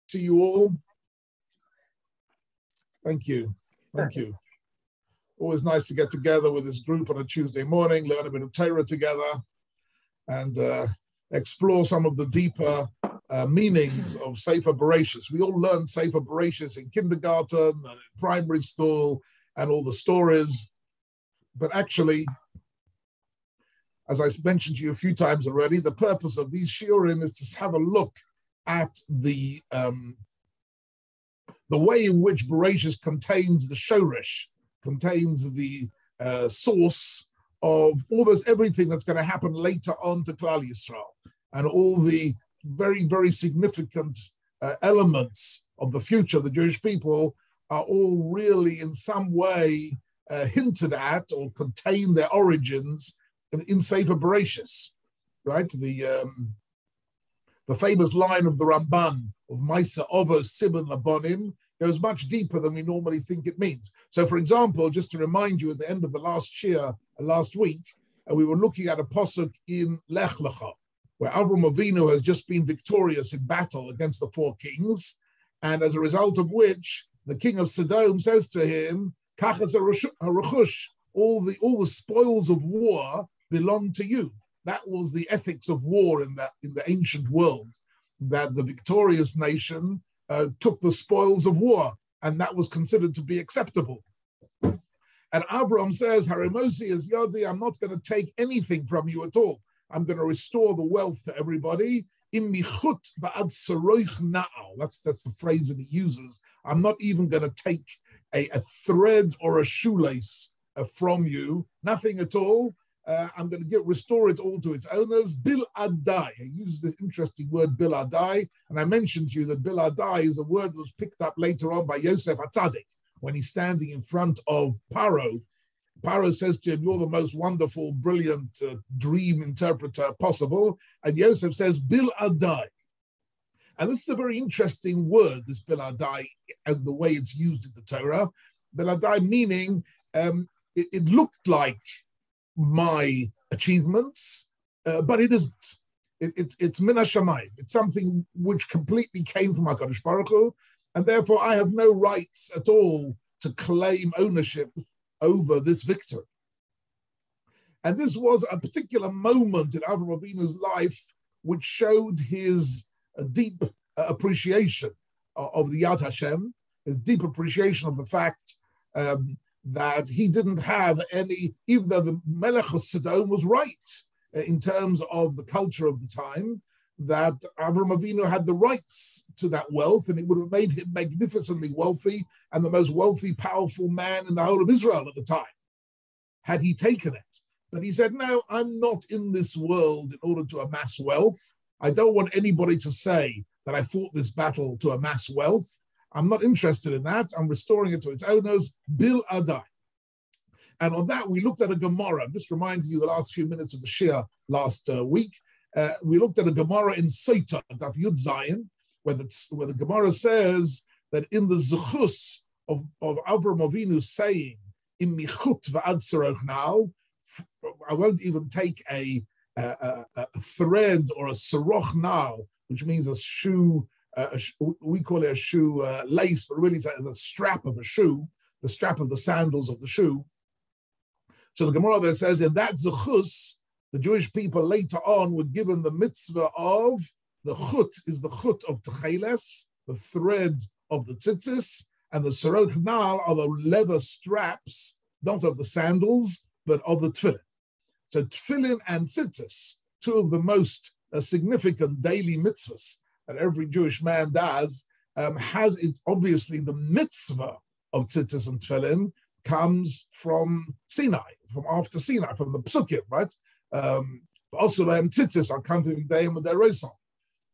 See you all. Thank you. Thank you. Always nice to get together with this group on a Tuesday morning, learn a bit of Torah together, and explore some of the deeper meanings of Sefer Bereshis. We all learn Sefer Bereshis in kindergarten and in primary school and all the stories. But actually, as I mentioned to you a few times already, the purpose of these shiurim is to have a look at the way in which Bereshis contains the shoresh, contains the source of almost everything that's going to happen later on to Klal Yisrael, and all the very, very significant elements of the future of the Jewish people are all really in some way hinted at or contain their origins in Sefer Bereshis, right? The famous line of the Ramban of Maisa Ovo Siman Labonim goes much deeper than we normally think it means. So, for example, just to remind you, at the end of the last shir last week, we were looking at a pasuk in Lech Lecha, where Avraham Avinu has just been victorious in battle against the four kings, and as a result of which, the king of Sodom says to him, Kachas haruchush, all the spoils of war belong to you. That was the ethics of war in the ancient world, that the victorious nation took the spoils of war, and that was considered to be acceptable. And Abraham says, Harimosi is Yodi, I'm not going to take anything from you at all. I'm going to restore the wealth to everybody. That's the phrase that he uses. I'm not even going to take a thread or a shoelace from you, nothing at all. I'm going to restore it all to its owners. Bil Adai. He uses this interesting word, Bil Adai. And I mentioned to you that Bil Adai is a word that was picked up later on by Yosef HaTzadik when he's standing in front of Paro. Paro says to him, you're the most wonderful, brilliant dream interpreter possible. And Yosef says, Bil Adai. And this is a very interesting word, this Bil Adai, and the way it's used in the Torah. Bil Adai meaning it looked like my achievements, but it isn't. It's min hashamayim. It's something which completely came from HaKadosh Baruch Hu, and therefore I have no rights at all to claim ownership over this victory. And this was a particular moment in Avraham Avinu's life which showed his deep appreciation of the Yad Hashem, his deep appreciation of the fact that he didn't have any, even though the Melech of Sodom was right in terms of the culture of the time, that Avraham Avinu had the rights to that wealth, and it would have made him magnificently wealthy and the most wealthy, powerful man in the whole of Israel at the time, had he taken it. But he said, no, I'm not in this world in order to amass wealth. I don't want anybody to say that I fought this battle to amass wealth. I'm not interested in that. I'm restoring it to its owners, Bil Adai. And on that, we looked at a Gemara. I'm just reminding you the last few minutes of the Shir last week. We looked at a Gemara in Sotah, Daf Yud Zayin, where the Gemara says that in the Zechus of Avraham Avinu saying, Im michut v'ad saroch now, I won't even take a thread or a saroch now, which means a shoe, we call it a shoe lace, but really it's the strap of a shoe, the strap of the sandals of the shoe. So the Gemara there says, in that zechus, the Jewish people later on were given the mitzvah of the chut, is the chut of techeles, the thread of the tzitzis, and the sarot nal are the leather straps, not of the sandals, but of the tefillin. So tefillin and tzitzis, two of the most significant daily mitzvahs that every Jewish man does, has it obviously the mitzvah of tzitzis and tefillin comes from Sinai, from after Sinai, from the Psukim, right? Also, tzitzis are counting daim and derosan.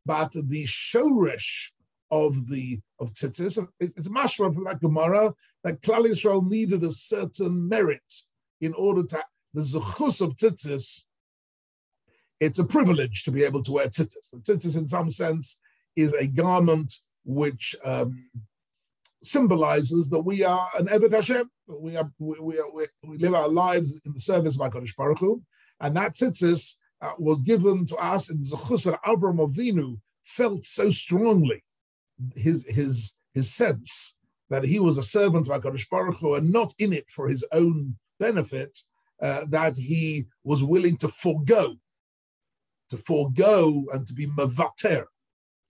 But the shoresh of tzitzis, it's mashma from that Gemara that Klal Yisrael needed a certain merit in order to, the zechus of tzitzis, it's a privilege to be able to wear tzitzis. The tzitzis, in some sense, is a garment which symbolizes that we are an Eved Hashem. We live our lives in the service of HaKadosh Baruch Hu, and that tzitzis was given to us in the zechus that Avraham Avinu felt so strongly his sense that he was a servant of HaKadosh Baruch Hu and not in it for his own benefit, that he was willing to forego and to be mavater,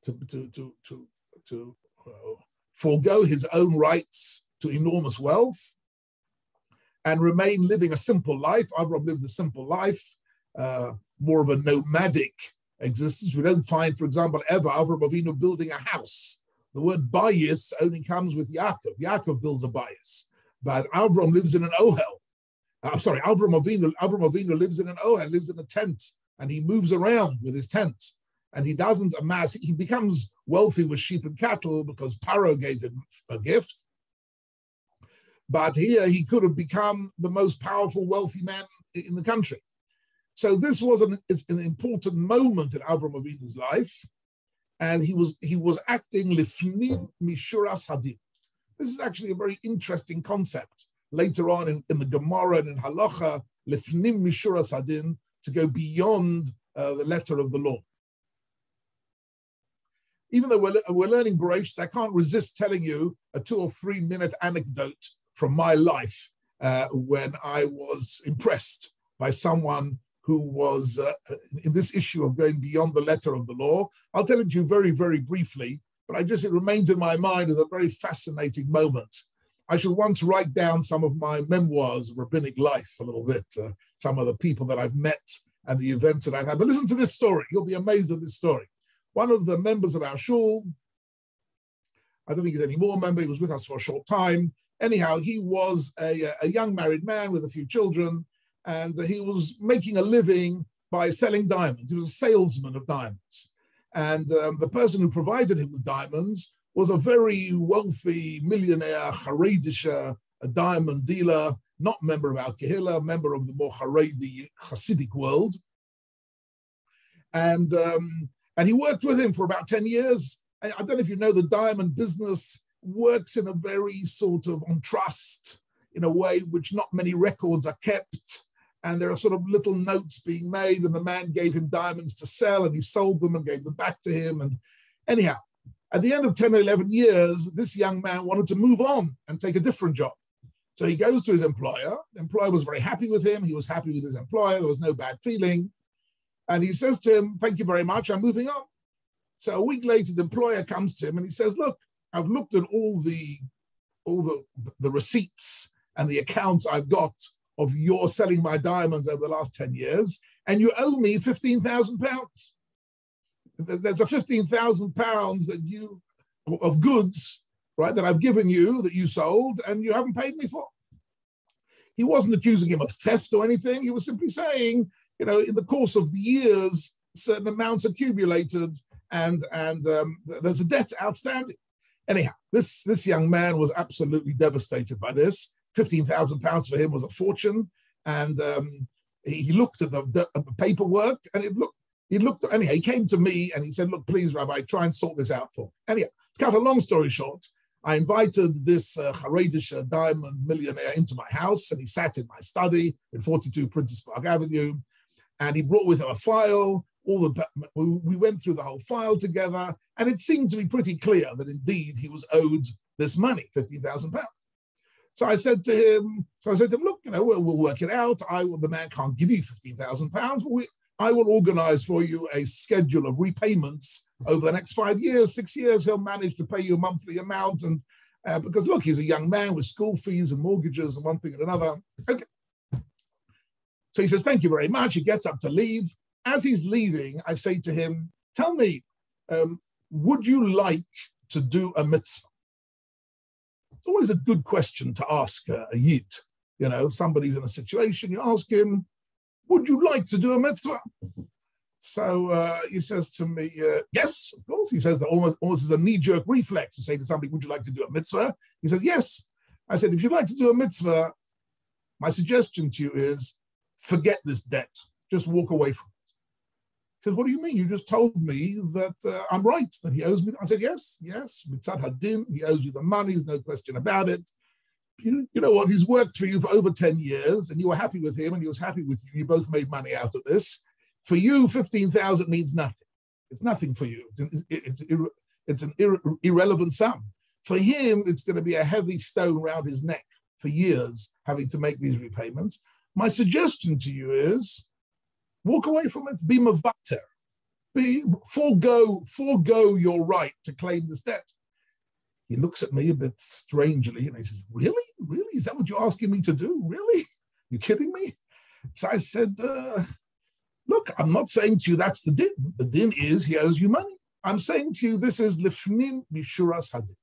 to forego his own rights to enormous wealth and remain living a simple life. Avraham lived a simple life, more of a nomadic existence. We don't find, for example, ever Avraham Avinu building a house. The word bayis only comes with Yaakov. Yaakov builds a bayis, but Avraham lives in an ohel. Avraham Avinu lives in an ohel, lives in a tent, and he moves around with his tent. And he doesn't amass, he becomes wealthy with sheep and cattle because Paro gave him a gift. But here he could have become the most powerful, wealthy man in the country. So this was an important moment in Avraham Avinu's life. And he was acting lifnim mishuras hadin. This is actually a very interesting concept. Later on in the Gemara and in Halacha, lifnim mishuras hadin, to go beyond the letter of the law. Even though we're learning Bereshit, I can't resist telling you a 2 or 3 minute anecdote from my life when I was impressed by someone who was in this issue of going beyond the letter of the law. I'll tell it to you very, very briefly, but it remains in my mind as a very fascinating moment. I should once write down some of my memoirs of rabbinic life a little bit, some of the people that I've met and the events that I've had. But listen to this story. You'll be amazed at this story. One of the members of our shul, I don't think he's any more a member, he was with us for a short time. Anyhow, he was a young married man with a few children, and he was making a living by selling diamonds. He was a salesman of diamonds. And the person who provided him with diamonds was a very wealthy millionaire, Haredish, a diamond dealer, not member of Al Kehillah, member of the more Haredi Hasidic world. And he worked with him for about 10 years. I don't know if you know, the diamond business works in a very sort of on trust, in a way which not many records are kept. And there are sort of little notes being made, and the man gave him diamonds to sell, and he sold them and gave them back to him. And anyhow, at the end of 10 or 11 years, this young man wanted to move on and take a different job. So he goes to his employer. The employer was very happy with him. He was happy with his employer. There was no bad feeling. And he says to him, "Thank you very much, I'm moving on." So a week later, the employer comes to him and he says, "Look, I've looked at all the receipts and the accounts I've got of your selling my diamonds over the last 10 years, and you owe me £15,000. There's a £15,000 of goods, right, that I've given you that you sold, and you haven't paid me for." He wasn't accusing him of theft or anything. He was simply saying, in the course of the years, certain amounts accumulated, and there's a debt outstanding. Anyhow, this young man was absolutely devastated by this. £15,000 for him was a fortune, and he looked at the paperwork, and he came to me and he said, "Look, please, Rabbi, try and sort this out for me." Anyhow, to cut a long story short, I invited this Haredish diamond millionaire into my house, and he sat in my study in 42 Princess Park Avenue, and he brought with him a file. We went through the whole file together, and it seemed to be pretty clear that indeed he was owed this money, £15,000. So I said to him, "Look, we'll work it out. The man can't give you £15,000. I will organize for you a schedule of repayments over the next 5 years, 6 years. He'll manage to pay you a monthly amount, and because look, he's a young man with school fees and mortgages and one thing and another." Okay. So he says, "Thank you very much." He gets up to leave. As he's leaving, I say to him, "Tell me, would you like to do a mitzvah?" It's always a good question to ask a yid. Somebody's in a situation, you ask him, "Would you like to do a mitzvah?" So he says to me, "Yes, of course." He says that almost as a knee-jerk reflex to say to somebody, "Would you like to do a mitzvah?" He says, "Yes." I said, "If you'd like to do a mitzvah, my suggestion to you is forget this debt. Just walk away from it." He says, "What do you mean? You just told me that I'm right, that he owes me." I said, yes, mitzad hadin, he owes you the money, there's no question about it. You know what? He's worked for you for over 10 years, and you were happy with him, and he was happy with you. You both made money out of this. For you, 15,000 means nothing. It's nothing for you. it's an irrelevant sum. For him, it's going to be a heavy stone around his neck for years, having to make these repayments. My suggestion to you is walk away from it, be mavater, forego your right to claim this debt. He looks at me a bit strangely and he says, really? Really? Is that what you're asking me to do? Really? You kidding me? So I said, look, I'm not saying to you that's the din. The din is he owes you money. I'm saying to you this is lifnim mishuras hadin.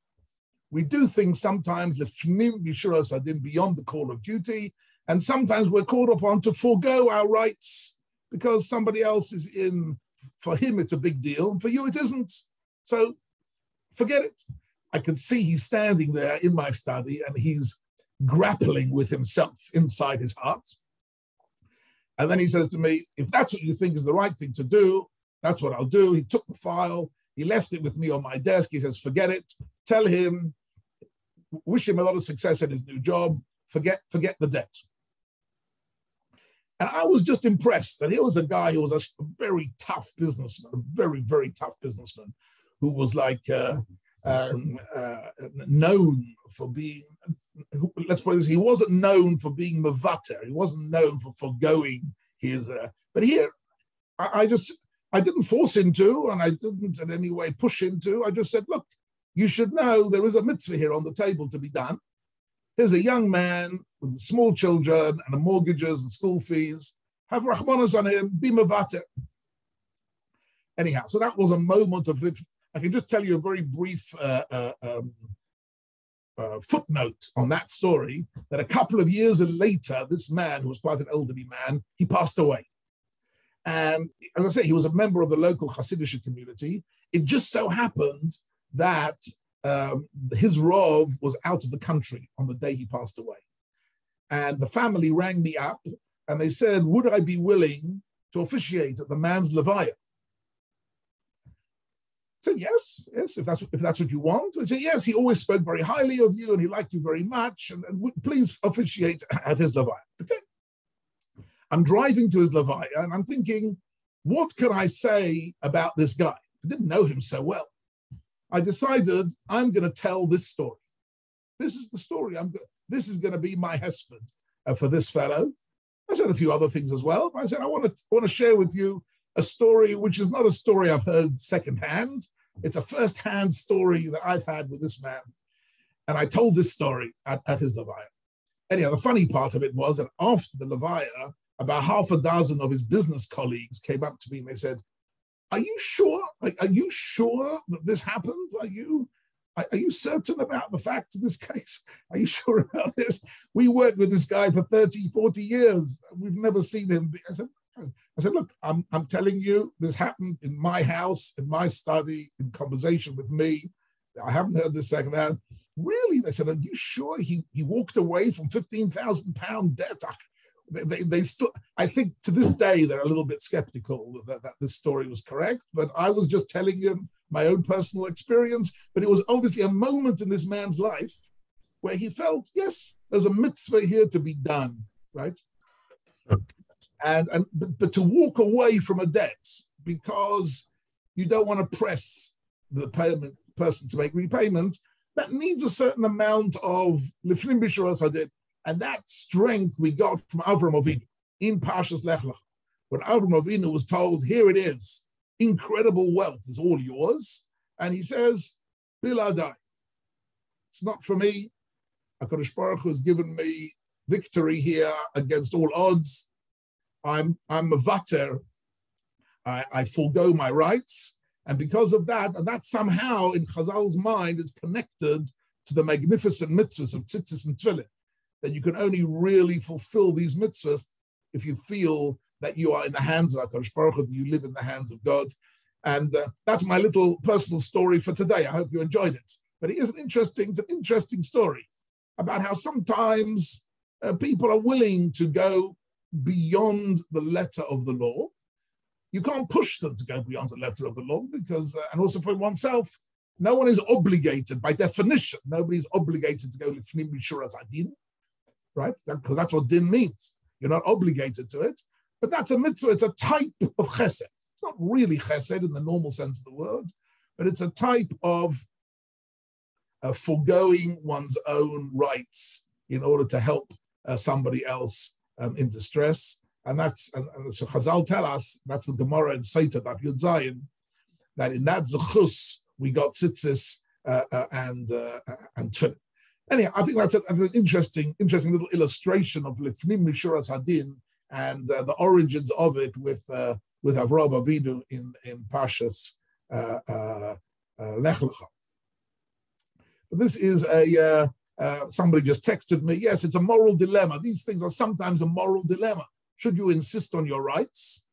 We do things sometimes lifnim mishuras hadin beyond the call of duty, and sometimes we're called upon to forego our rights because somebody else is in. For him, it's a big deal, and for you, it isn't. So forget it. I can see he's standing there in my study and he's grappling with himself inside his heart. And then he says to me, if that's what you think is the right thing to do, that's what I'll do. He took the file, he left it with me on my desk. He says, forget it. Tell him, wish him a lot of success in his new job. Forget the debt. And I was just impressed that he was a guy who was a very tough businessman, a very, very tough businessman who was like known for being, let's put it this, he wasn't known for being mavater. He wasn't known for foregoing his, but here, I didn't force him to, and I didn't in any way push him to. I just said, look, you should know there is a mitzvah here on the table to be done. Here's a young man with small children and mortgages and school fees. Have rachmanas on him, be mavater. Anyhow, so that was a moment of, I can just tell you a very brief footnote on that story, that a couple of years later, this man, who was quite an elderly man, he passed away. And as I say, he was a member of the local Hasidic community. It just so happened that his Rav was out of the country on the day he passed away. And the family rang me up and they said, would I be willing to officiate at the man's levaya? I said, yes, if that's what you want. I said, yes, he always spoke very highly of you and he liked you very much. And please officiate at his levaya. Okay. I'm driving to his levaya and I'm thinking, what can I say about this guy? I didn't know him so well. I decided I'm going to tell this story. This is the story. This is going to be my husband for this fellow. I said a few other things as well. I said, I want to share with you a story which is not a story I've heard secondhand. It's a first-hand story that I've had with this man. And I told this story at his levaya. Anyhow, the funny part of it was that after the levaya, about half a dozen of his business colleagues came up to me and they said, are you sure? Are you sure that this happened? Are you certain about the facts of this case? Are you sure about this? We worked with this guy for 30, 40 years. We've never seen him. I said, look, I'm telling you, this happened in my house, in my study, in conversation with me. I haven't heard this secondhand. Really? They said, are you sure he walked away from £15,000 debt? They still, I think to this day, they're a little bit skeptical that this story was correct, but I was just telling him my own personal experience. But it was obviously a moment in this man's life where he felt, yes, there's a mitzvah here to be done, right? But to walk away from a debt because you don't want to press the person to make repayment, that needs a certain amount of lifnim b'shuras hadin. And that strength we got from Avraham Avinu in Parshas Lech Lecha. When Avraham Avinu was told, here it is, incredible wealth is all yours. And he says, Biladai, it's not for me. HaKadosh Baruch Hu has given me victory here against all odds. I'm a vater. I forego my rights. And because of that, and that somehow in Chazal's mind is connected to the magnificent mitzvahs of tzitzis and tefillin, that you can only really fulfill these mitzvahs if you feel that you are in the hands of HaKadosh Baruch Hu, that you live in the hands of God. And that's my little personal story for today. I hope you enjoyed it. But it's an interesting story about how sometimes people are willing to go beyond the letter of the law. You can't push them to go beyond the letter of the law because, and also for oneself, no one is obligated, by definition, nobody's obligated to go lifnim b'shuras hadin, right? Because that's what din means. You're not obligated to it, but that's a mitzvah. It's a type of chesed. It's not really chesed in the normal sense of the word, but it's a type of foregoing one's own rights in order to help somebody else in distress. And so Chazal tell us, that's the Gemara in Seita, that Yud Zayin, that in that Zechus we got tzitzis and Twilling. Anyhow, I think that's an interesting little illustration of Lifnim Mishuras Hadin and the origins of it with Avraham Avinu in Parshas Lech Lecha. This is somebody just texted me. Yes, it's a moral dilemma. These things are sometimes a moral dilemma. Should you insist on your rights?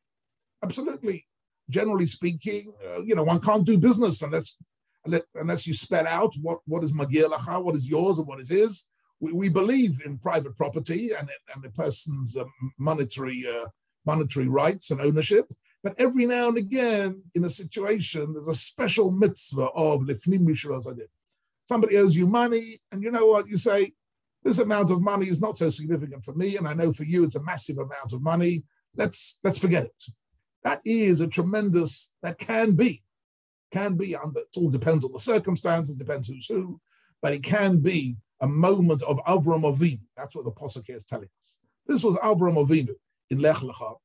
Absolutely. Generally speaking, one can't do business unless you spell out what is Magia Lacha, what is yours and what is his. We believe in private property and the person's monetary rights and ownership. But every now and again, in a situation, there's a special mitzvah of Lifnim Mishuras Hadin. Somebody owes you money, and you know what? You say, this amount of money is not so significant for me, and I know for you it's a massive amount of money. Let's forget it. That is a tremendous, that can be, it all depends on the circumstances, depends who's who, but it can be a moment of Avraham Avinu. That's what the Pasuk here is telling us. This was Avraham Avinu in Lech Lecha,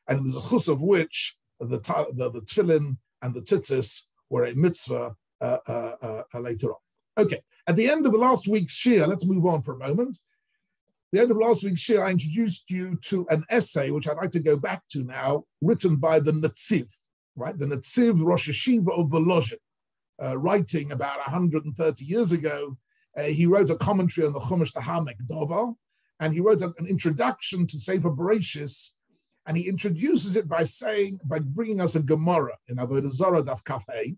and there's a chus of which the Twilling and the tzitzis were a mitzvah later on. Okay, at the end of the last week's shir, let's move on for a moment. The end of last week's shir, I introduced you to an essay, which I'd like to go back to now, written by the Netziv, right? The Netziv Rosh Yeshiva of Volozhin, writing about 130 years ago. He wrote a commentary on the Chumash Tahamek Doval, and he wrote an introduction to Sefer Bereshis, and he introduces it by bringing us a Gemara in Avodah Zarah Daf Kaf Hey,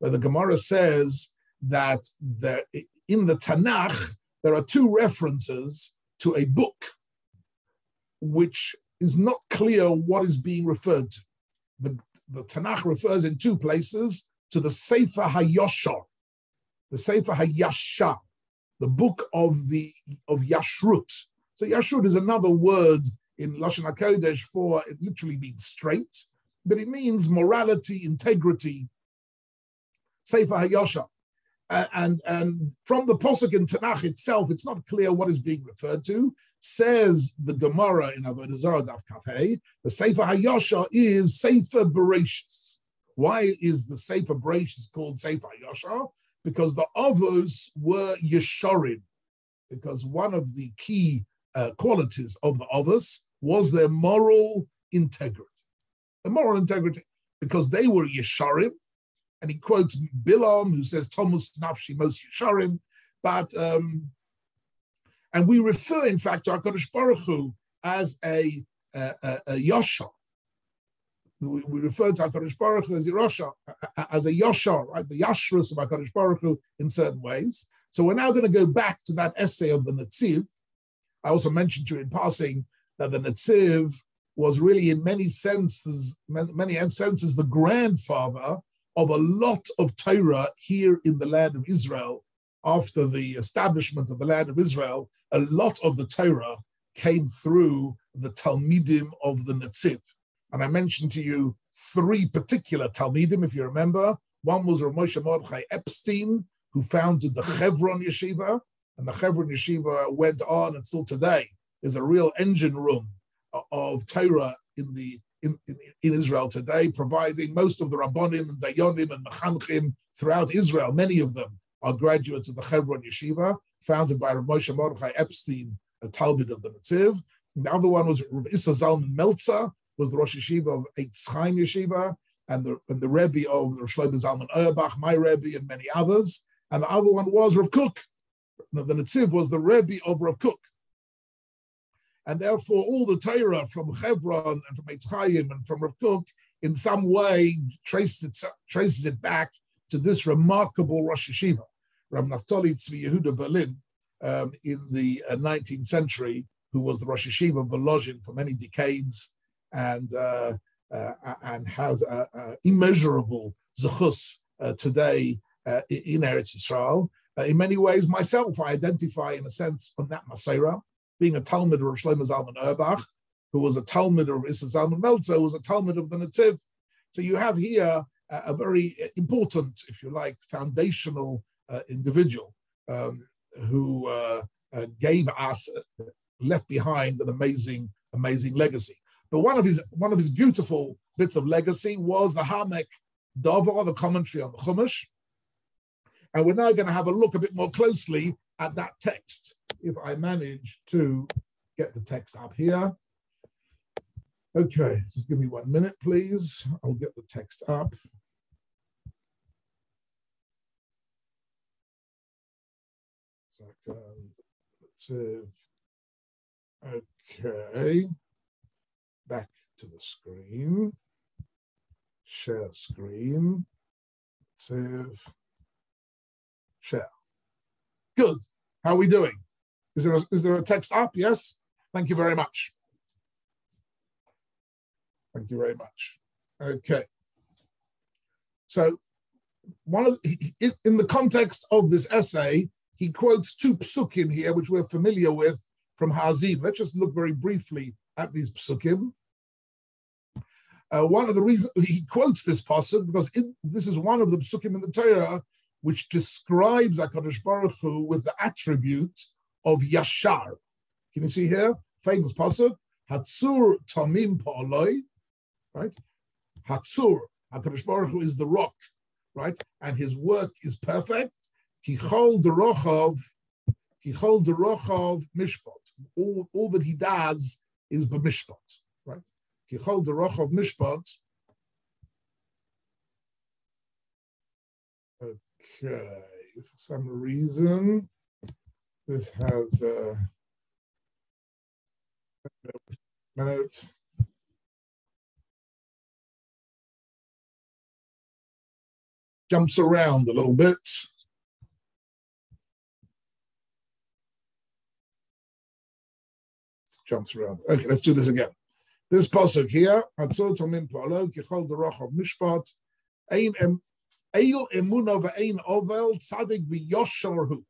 where the Gemara says that in the Tanakh, there are two references to a book which is not clear what is being referred to. The Tanakh refers in two places to the Sefer HaYashar, the Sefer HaYashar, the book of Yashrut. So Yashrut is another word in Lashon HaKodesh for, it literally means straight, but it means morality, integrity, Sefer HaYashar. And from the Pasuk in Tanakh itself, it's not clear what is being referred to. Says the Gemara in Avodah Zarah Daf Kaf Hey, the Sefer HaYashar is Sefer Bereshis. Why is the Sefer Bereshis called Sefer HaYashar? Because the Avos were Yesharim. Because one of the key qualities of the Avos was their moral integrity. The moral integrity, because they were Yesharim. And he quotes Bilam, who says, Thomas Nafshi Mos Yesharim. But, and we refer, in fact, to HaKadosh Baruch Hu as a Yashar. We refer to HaKadosh Baruch Hu as a Yashar, right? The Yashrus of HaKadosh Baruch Hu in certain ways. So we're now going to go back to that essay of the Netziv. I also mentioned to you in passing that the Netziv was really in many senses the grandfather of a lot of Torah here in the land of Israel. After the establishment of the land of Israel, a lot of the Torah came through the Talmidim of the Netziv. And I mentioned to you three particular Talmidim, if you remember. One was Rav Moshe Mordechai Epstein, who founded the Hebron Yeshiva. And the Hebron Yeshiva went on, and still today is a real engine room of Torah in Israel today, providing most of the Rabbonim and Dayanim and Mechanchim throughout Israel. Many of them are graduates of the Hebron Yeshiva, founded by Rav Moshe Mordechai Epstein, a Talmid of the Netziv. The other one was Rav Issa Zalman Meltzer, was the Rosh Yeshiva of Eitz Chaim Yeshiva, and the Rebbe of Rav Shlomo Zalman Auerbach, my Rebbe, and many others. And the other one was Rav Kook. The Netziv was the Rebbe of Rav Kook. And therefore, all the Torah from Hebron and from Eitz Chaim and from Rav Kook in some way traces it back to this remarkable Rosh Yeshiva, Rav Naftali Tzvi Yehuda Berlin, in the 19th century, who was the Rosh Yeshiva of Volozhin for many decades, and has immeasurable zechus today in Eretz Yisrael. In many ways, myself, I identify in a sense on that Maseira, being a Talmud of Rav Shlomo Zalman Auerbach, who was a Talmud of Issa Zalman Meltzer, who was a Talmud of the Netziv. So you have here a very important, if you like, foundational individual who gave us, left behind an amazing legacy. But one of his beautiful bits of legacy was the Hamek Dover, the commentary on the Chumash. And we're now going to have a look a bit more closely at that text, if I manage to get the text up here. Okay, just give me 1 minute, please. I'll get the text up. Second, let's see. Okay, back to the screen. Share screen. Save. Share. Good. How are we doing? Is there a text up? Yes. Thank you very much. Thank you very much. Okay. So, in the context of this essay, he quotes two psukim here, which we're familiar with from Hazin. Let's just look very briefly at these psukim. One of the reasons he quotes this pasuk because this is one of the psukim in the Torah which describes HaKadosh Baruch Hu with the attribute of Yashar. Can you see here? Famous pasuk. Hatzur Tamim Pa'aloi. Right? Hatzur. HaKadosh Baruch Hu is the rock. Right? And his work is perfect. Kichol Derochav Mishpat. All that he does is b'mishpat. Right? Kichol Derochav Mishpat. Okay, for some reason, this has a minute. Jumps around a little bit. Jumps around. Okay, let's do this again. This pasuk here, Hatzor Tamim Pa'alo, Kichol Derochav Mishpat, Ein Emuna v'ein ovel tzadik v'yosharhu.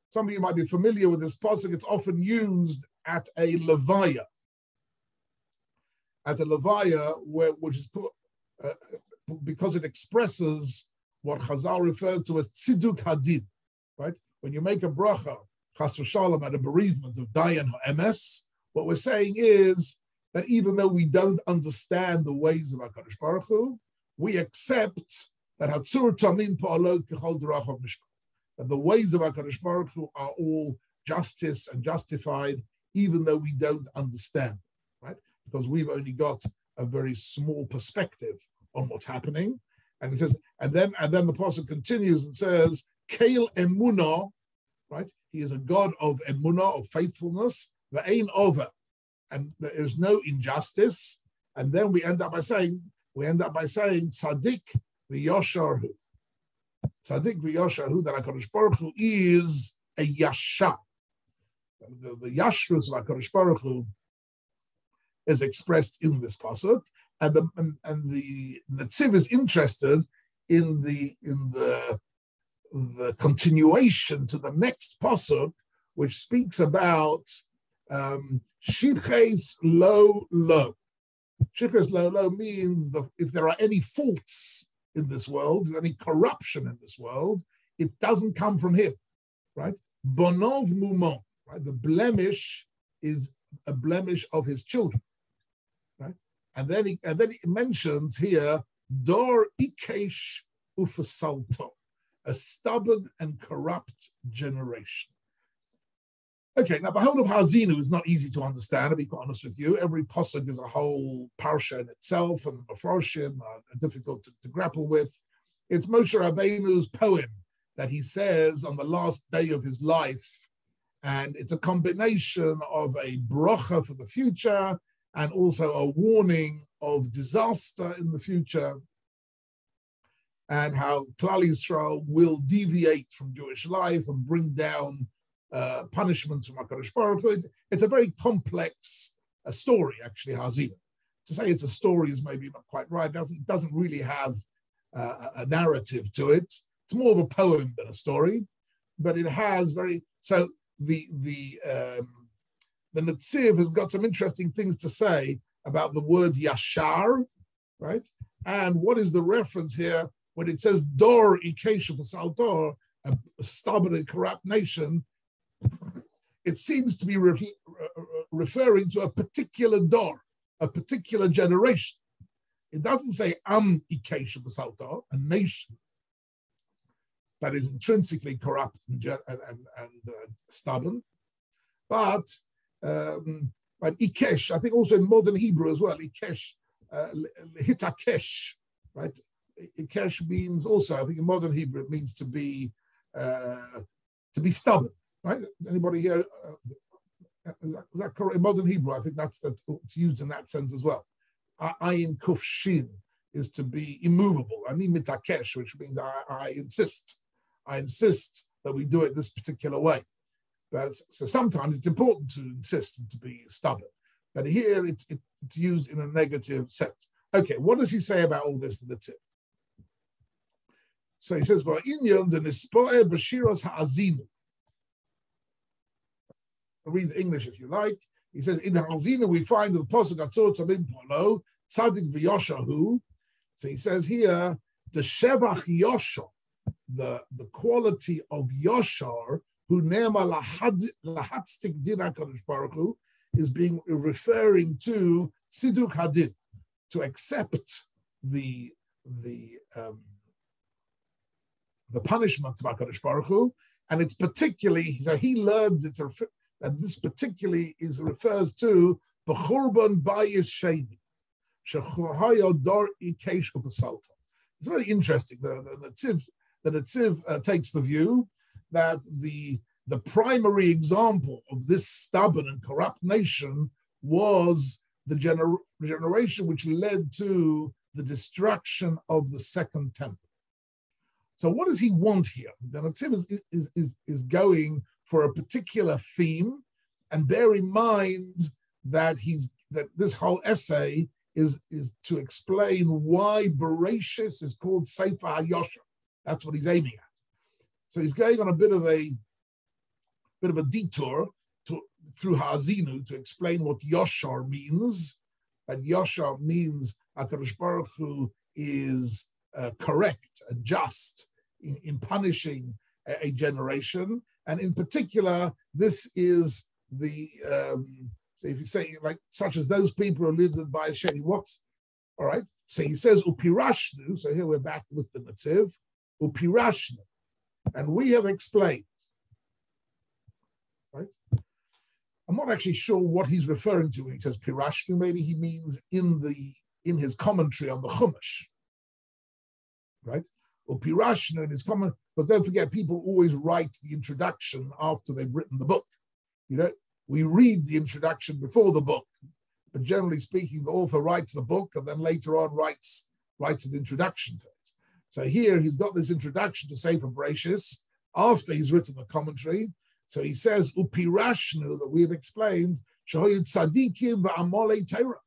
Some of you might be familiar with this pasuk. It's often used at a levaya. At a levaya, which is put because it expresses what Chazal refers to as tziduk hadid. Right? When you make a bracha, chas v'shalom, at a bereavement of Dayan Ha'emes, what we're saying is that even though we don't understand the ways of HaKadosh Baruch Hu, we accept that Hatzur Tamim Pa'alot Kechol Derochav Mishpat, that the ways of HaKadosh Baruch Hu are all justice and justified, even though we don't understand, right? Because we've only got a very small perspective on what's happening. And he says, and then the pasuk continues and says, Keil Emunah, right? He is a God of Emunah, of faithfulness, V'ein over, and there is no injustice. And then we end up by saying Tzaddik v'yosharhu. Tzaddik v'yosharhu, that HaKadosh Baruch Hu is a yasha. The yashrus of HaKadosh Baruch Hu is expressed in this pasuk, and the Netziv is interested in the continuation to the next pasuk, which speaks about shitches lo lo. Shitches lo lo means if there are any faults in this world, any corruption in this world, it doesn't come from him, right? Bonov mumon, right? The blemish is a blemish of his children, right? And then he mentions here dor ikesh ufasalto, a stubborn and corrupt generation. Okay, now the whole of Hazinu is not easy to understand, to be quite honest with you. Every pasuk is a whole parsha in itself, and the Mefarshim are difficult to grapple with. It's Moshe Rabbeinu's poem that he says on the last day of his life, and it's a combination of a bracha for the future and also a warning of disaster in the future, and how Klal Yisrael will deviate from Jewish life and bring down punishments from HaKadosh Baruch Hu. It's a very complex story, actually, Hazina. To say it's a story is maybe not quite right. It doesn't really have a narrative to it. It's more of a poem than a story, but it has so the Netziv has got some interesting things to say about the word yashar, right? And what is the reference here when it says Dor Ikesha Saltor, a stubborn and corrupt nation? It seems to be referring to a particular Dor, a particular generation. It doesn't say Ikesha Saltor, a nation that is intrinsically corrupt and stubborn, but Ikesh, I think also in modern Hebrew as well, Ikesh, Hitakesh, right? Ikesh means also, I think in modern Hebrew, it means to be stubborn, right? Anybody here? Is that correct? In modern Hebrew, I think that's it's used in that sense as well. Ayin Kuf Shin is to be immovable. I mean mitakesh, which means I insist. I insist that we do it this particular way. But so sometimes it's important to insist and to be stubborn. But here it's used in a negative sense. Okay, what does he say about all this? And that's it. So he says, "Va'inyan the nispoe b'shiros ha'azinu." I'll read the English if you like. He says, "In the ha'azinu we find the pasuk atzor tamim polo tzadik v'yoshahu." So he says here, the shevach yosha, the quality of Yoshar, who nema lahatztik din HaKadosh Baruch Hu, is being referring to tziduk hadin, to accept the punishments of HaKadosh Baruch Hu, and it's particularly, so he learns that this particularly refers to b'churban bayis sheni shechohayo dor ikesh u'pesalta. It's very interesting. The Netziv takes the view that the primary example of this stubborn and corrupt nation was the generation which led to the destruction of the second temple. So what does he want here? The Netziv is going for a particular theme, and bear in mind that this whole essay is to explain why Bereshis is called Sefer HaYosher. That's what he's aiming at. So he's going on a bit of a detour through Ha'azinu to explain what Yoshar means. And Yoshar means HaKadosh Baruch Hu is correct and just in punishing a generation. And in particular, this is so if you say, like, such as those people who lived in Bayis Sheni, what's, all right? So he says, Upirashnu, so here we're back with the Netziv, Upirashnu, and we have explained, right? I'm not actually sure what he's referring to when he says Pirashnu. Maybe he means in his commentary on the Chumash, right? Or Pirashnu in his comment, but don't forget, people always write the introduction after they've written the book. You know, we read the introduction before the book, but generally speaking, the author writes the book and then later on writes an introduction to it. So here he's got this introduction to Sefer Bereshis after he's written the commentary. So he says, Upirashnu, that we have explained, Shahoyid Tzadikim v'Amolei Torah,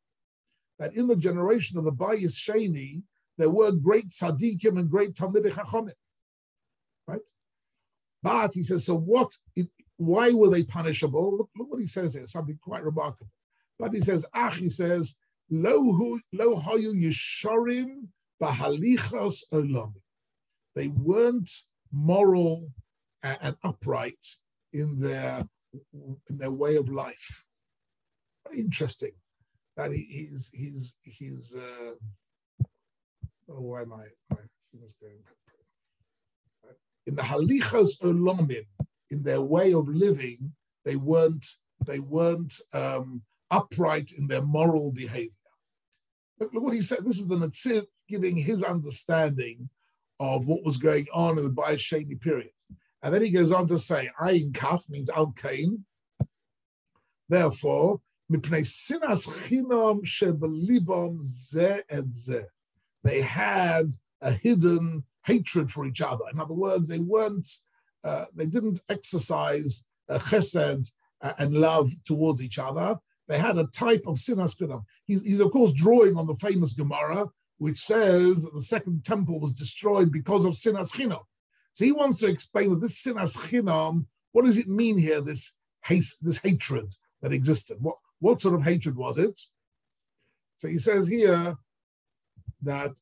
that in the generation of the Bayis Sheni, there were great Tzadikim and great Talmidei Chachamim, right? But he says, so why were they punishable? Look what he says here, something quite remarkable. But he says, he says, Lo hayu yesharim b'halichos olam. They weren't moral and upright in their way of life. Very interesting that he's I don't know why my thing is going. In the halichos olamim, in their way of living, they weren't upright in their moral behavior. Look what he said. This is the Netziv giving his understanding of what was going on in the Bayis Sheni period. And then he goes on to say, Ayin Kaf means Al Kain. Therefore, Mipnei Sinas Chinam Shebelibam Zeh et Zeh. They had a hidden hatred for each other. In other words, they didn't exercise chesed and love towards each other. They had a type of sinas chinam. He's of course drawing on the famous Gemara, which says that the second temple was destroyed because of sinas chinam. So he wants to explain that this sinas chinam, what does it mean here, this hatred that existed? What sort of hatred was it? So he says here, that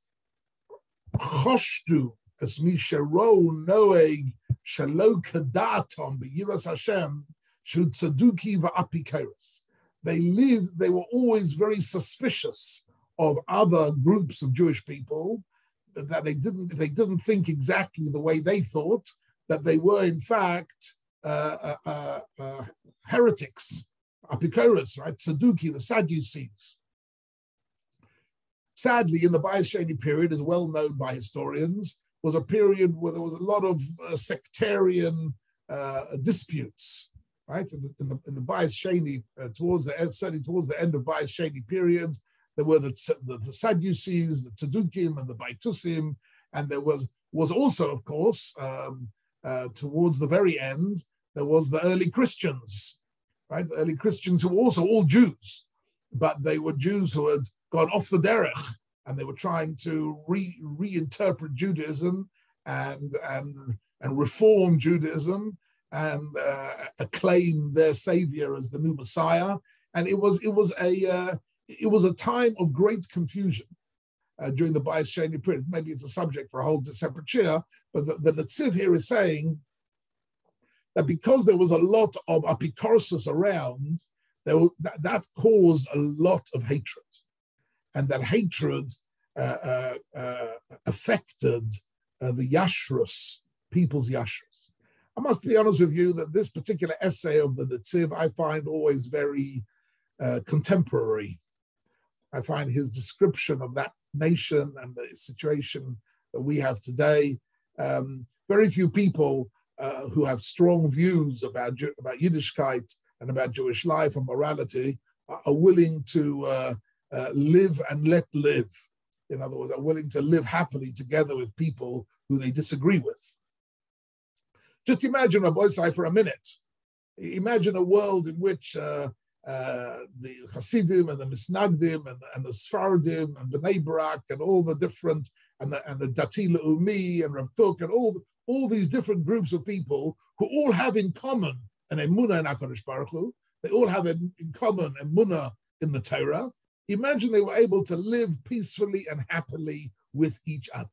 choshtu es misharo noeg shalo kadatom beyiras Hashem shud tzaduki va'apikeres. They were always very suspicious of other groups of Jewish people, that they didn't think exactly the way they thought, that they were in fact heretics, apikoros, right? Saduki, the Sadducees. Sadly, in the Bayis Sheni period, is well known by historians, was a period where there was a lot of sectarian disputes, right? In the Bayis Sheni, certainly towards the end of Bayis Sheni period, there were the Sadducees, the Tzedukim, and the Baitusim, and there was also, of course, towards the very end, there was the early Christians, right? The early Christians who were also all Jews, but they were Jews who had gone off the derech, and they were trying to reinterpret Judaism and reform Judaism and acclaim their savior as the new Messiah. And it was a time of great confusion during the Bayis Sheni period. Maybe it's a subject for a whole separate shir, but the Netziv here is saying that because there was a lot of apikorsis around, that caused a lot of hatred. And that hatred affected the Yashrus, people's Yashrus. I must be honest with you that this particular essay of the Netziv I find always very contemporary. I find his description of that nation and the situation that we have today, very few people who have strong views about Yiddishkeit and about Jewish life and morality are willing to live and let live. In other words, are willing to live happily together with people who they disagree with. Just imagine, Rabbi Isai, for a minute. Imagine a world in which the Hasidim and the Misnagdim and the Sfardim and Bnei Barak and all the different, and the Dati Le'umi and Rav Kook and all these different groups of people who all have in common an emunah in HaKadosh Baruch Hu. They all have in common emunah in the Torah. Imagine they were able to live peacefully and happily with each other.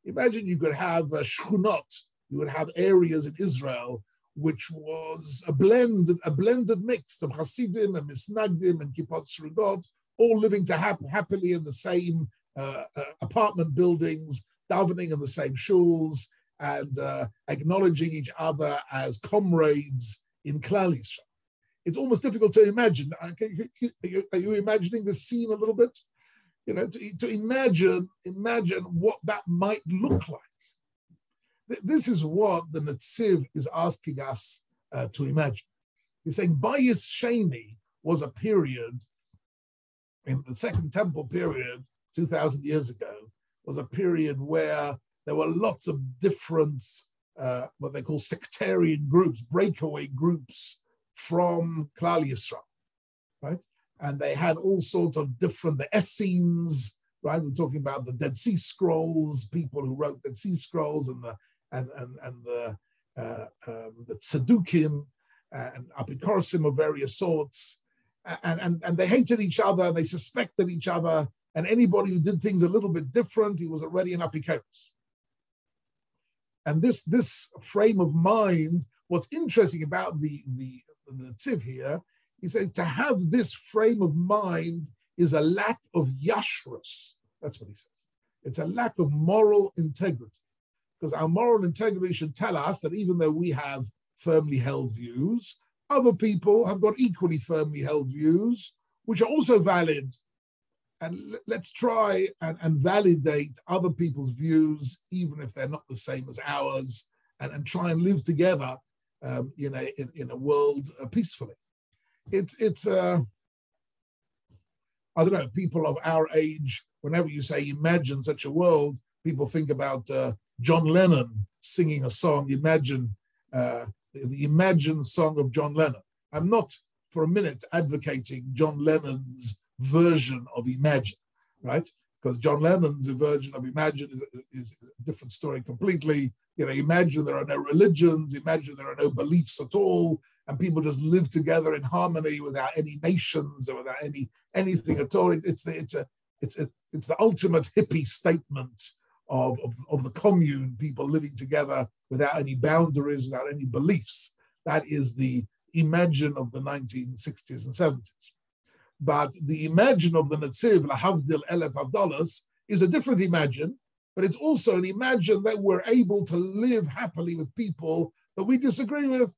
Imagine you could have shchunot, you would have areas in Israel which was a blended mix of Hasidim and Misnagdim and Kippot Srugot, all living happily in the same apartment buildings, davening in the same shuls, and acknowledging each other as comrades in Klal Yisrael. It's almost difficult to imagine. Are you imagining this scene a little bit? You know, to imagine what that might look like. This is what the Netziv is asking us to imagine. He's saying Bayis Sheni was a period, in the Second Temple period, 2,000 years ago, was a period where there were lots of different, what they call sectarian groups, breakaway groups from Klal Yisrael, right? And they had all sorts of different, the Essenes, right? We're talking about the Dead Sea Scrolls, people who wrote Dead Sea Scrolls, and the Tzedukim and Apikorsim of various sorts, and they hated each other, they suspected each other, and anybody who did things a little bit different, he was already an Apikoros. And this frame of mind, what's interesting about the Netziv here, he says to have this frame of mind is a lack of yashrus. That's what he says. It's a lack of moral integrity. Because our moral integrity should tell us that even though we have firmly held views, other people have got equally firmly held views, which are also valid. And let's try and validate other people's views, even if they're not the same as ours, and try and live together in a world peacefully. It's I don't know, people of our age, whenever you say imagine such a world, people think about John Lennon singing a song. Imagine the Imagine song of John Lennon. I'm not for a minute advocating John Lennon's version of Imagine, right? Because John Lennon's version of Imagine is a different story completely. You know, imagine there are no religions, imagine there are no beliefs at all, and people just live together in harmony without any nations or without anything at all. It's it's the ultimate hippie statement of the commune, people living together without any boundaries, without any beliefs. That is the imagine of the 1960s and 70s. But the imagine of the Netziv, Lahavdil Elef Avdalas, is a different imagine, but it's also an imagine that we're able to live happily with people that we disagree with,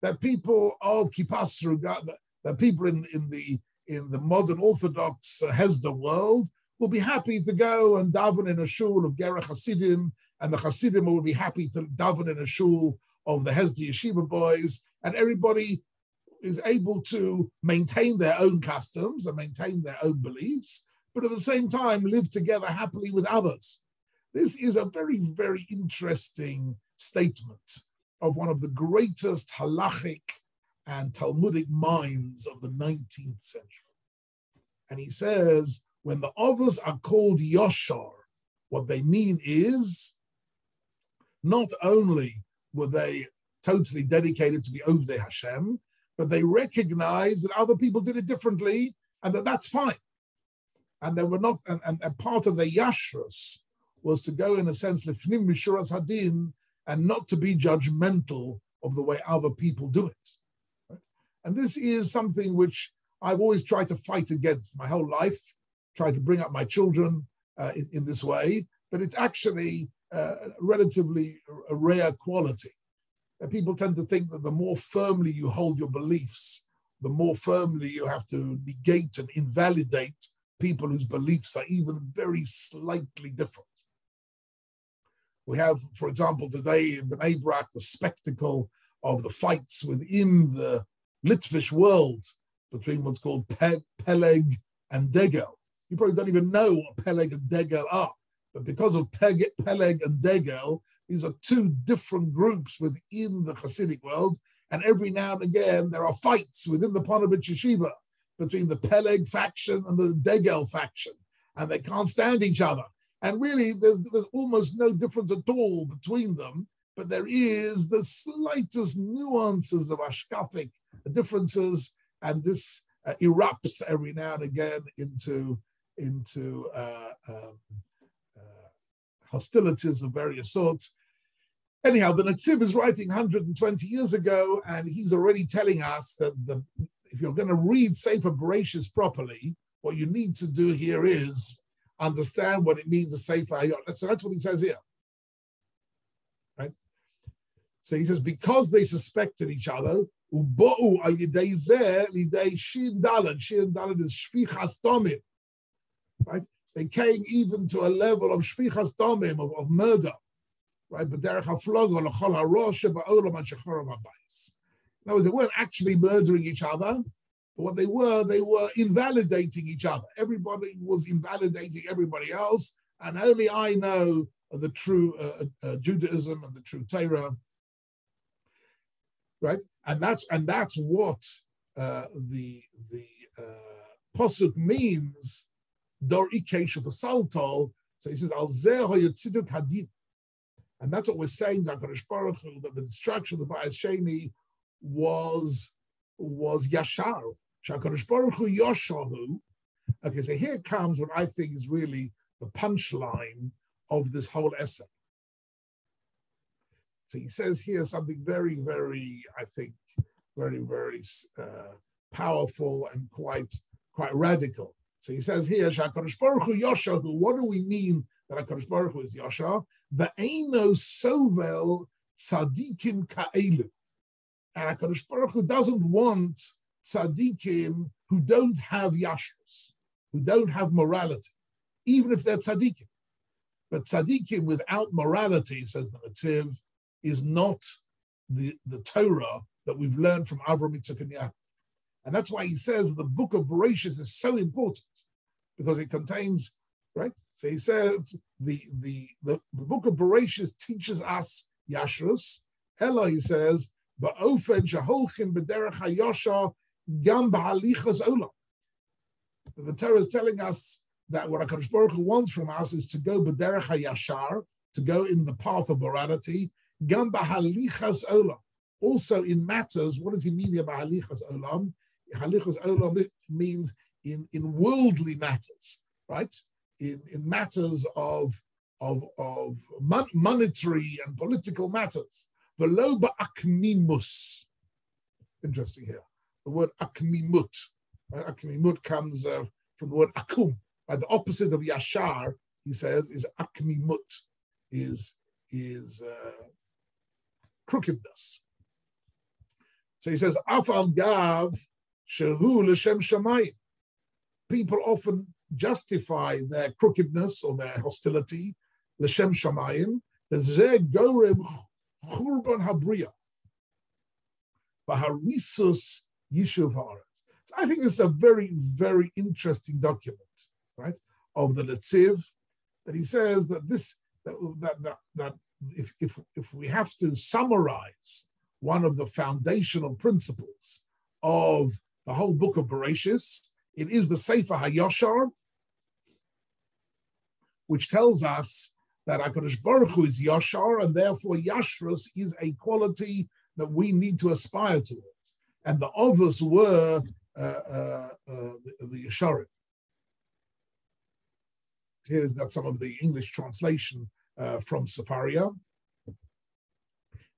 that people of Kippas Ruga, that people in the modern Orthodox Hesder world will be happy to go and daven in a shul of Gerach Hasidim, and the Hasidim will be happy to daven in a shul of the Hesder Yeshiva boys, and everybody is able to maintain their own customs and maintain their own beliefs, but at the same time live together happily with others. This is a very, very interesting statement of one of the greatest halachic and Talmudic minds of the 19th century. And he says, when the Avos are called Yoshar, what they mean is, not only were they totally dedicated to be Ovdei Hashem, but they recognize that other people did it differently and that that's fine. And they were not, and part of their yashrus was to go in a sense, lifnim mishuras hadin, and not to be judgmental of the way other people do it. Right? And this is something which I've always tried to fight against my whole life, tried to bring up my children in this way, but it's actually relatively a rare quality. People tend to think that the more firmly you hold your beliefs, the more firmly you have to negate and invalidate people whose beliefs are even very slightly different. We have, for example, today in Bnei Brak, the spectacle of the fights within the Litvish world between what's called Peleg and Degel. You probably don't even know what Peleg and Degel are, but because of Peleg and Degel, these are two different groups within the Hasidic world, and every now and again there are fights within the Ponevezh Yeshiva between the Peleg faction and the Degel faction, and they can't stand each other. And really, there's almost no difference at all between them, but there is the slightest nuances of ashkafic differences, and this erupts every now and again into hostilities of various sorts. Anyhow, the Netziv is writing 120 years ago, and he's already telling us that if you're going to read Sefer Bereshis properly, what you need to do here is understand what it means to Sefer Hayot. So that's what he says here. Right? So he says, because they suspected each other, Ubo'u al yidei zeh lidei shin dalad. Shin dalad is shfichas domim. Right? They came even to a level of shfichas domim, of murder. Right? But derech haflogo l'chol harosh ba'olam and shechorav habayis. In other words, they weren't actually murdering each other, but what they were invalidating each other. Everybody was invalidating everybody else, and only I know the true Judaism and the true Torah. Right? And that's what the posuk means. Dor ikesh of the saltol. So he says al zeh hayotziduk hadin, and that's what we're saying. That the destruction of the Ba'as Sheni was yashar. Shakadosh Baruch Hu yashahu. Okay, so here comes what I think is really the punchline of this whole essay. So he says here something very, very, I think, very, very powerful and quite radical. So he says here, Shakadosh Baruch Hu yashahu. What do we mean that HaKadosh Baruch Hu is yashar? Ve'eino sovel tzadikim ka'elu. And HaKadosh Baruch Hu doesn't want tzaddikim who don't have yashrus, who don't have morality, even if they're tzaddikim. But tzaddikim without morality, says the Netziv, is not the Torah that we've learned from Avraham, Yitzchak, and Yaakov. And that's why he says the book of Bereshis is so important, because it contains, right? So he says the book of Bereshis teaches us yashrus. Ella, he says, ba'ofen sheholchim b'derech hayosha gam b'halichas olam. The Torah is telling us that what HaKadosh Baruch Hu wants from us is to go b'derech hayashar, to go in the path of morality, gam b'halichas olam. Also in matters, what does he mean here by halichas olam? Halichas olam means in worldly matters. right? In matters of monetary and political matters. V'lo ba'akmimus. Interesting here. The word akmimut. Right? Akmimut comes from the word akum. Right? The opposite of yashar, he says, is akmimut, is crookedness. So he says, afal gav shehu l'shem shamayim. People often justify their crookedness or their hostility, l'shem shamayim, zeh gorem churban habriya, v'harisus yishuv haaretz. So I think this is a very, very interesting document, right, of the Netziv, that he says that if we have to summarize one of the foundational principles of the whole book of Bereshis, it is the Sefer HaYashar, which tells us that HaKadosh Baruch Hu is Yashar, and therefore Yashrus is a quality that we need to aspire towards. And the Avos were the Yasharim. Here's got some of the English translation from Sefaria.